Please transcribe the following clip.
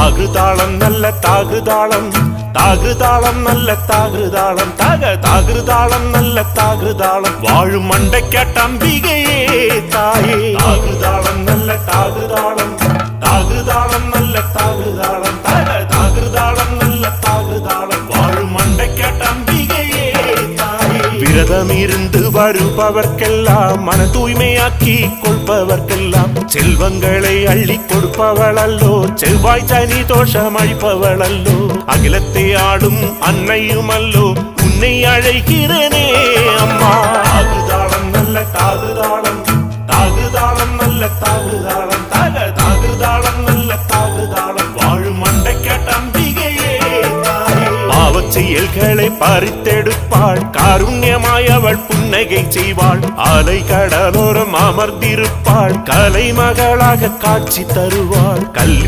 தாகுதாளம் நல்ல தாகுதாளம் தாகுதாளம் நல்ல தாகுதாளம் தாகுதாளம் நல்ல தாகுதாளம் வாழும் மண்டை கேட்டம்பிகையே தாயே தாகுதாளம் நல்ல தாகுதாளம் தாகுதாளம் நல்ல தாகுதாளம் தாகுதாளம் நல்ல தாகுதாளம் வாழும் மண்டை கேட்டம்பிகையே தாயே விரதம் இருந்து வருபவர்க்கெல்லாம் மன தூய்மையாக்கி கொள்பவர்க்கெல்லாம் செல்வங்களை அள்ளி கொடுப்பவள் அல்லோ செவ்வாய் சனி தோஷம் அழிப்பவள் அல்லோ அகிலத்தை ஆடும் அன்னையும் அல்லோ உன்னை அழைக்கிறனே அம்மா தாகுதாளம் நல்ல தாகுதாளம் தாகுதாளம் நல்ல தாகுதாளம் தாகுதாளம் நல்ல தாகுதாளம் வாழும் மண்டை கேட்டம்பிகையே பாவச் செயல்களை பறித்தெடுப்பாள் காருண்யமாய் அவள் புன்னகை செய்வாள் ஆலை கடலோரம் அமர்ந்திருப்பாள் கலை மகளாக காட்சி தருவாள் கல்வி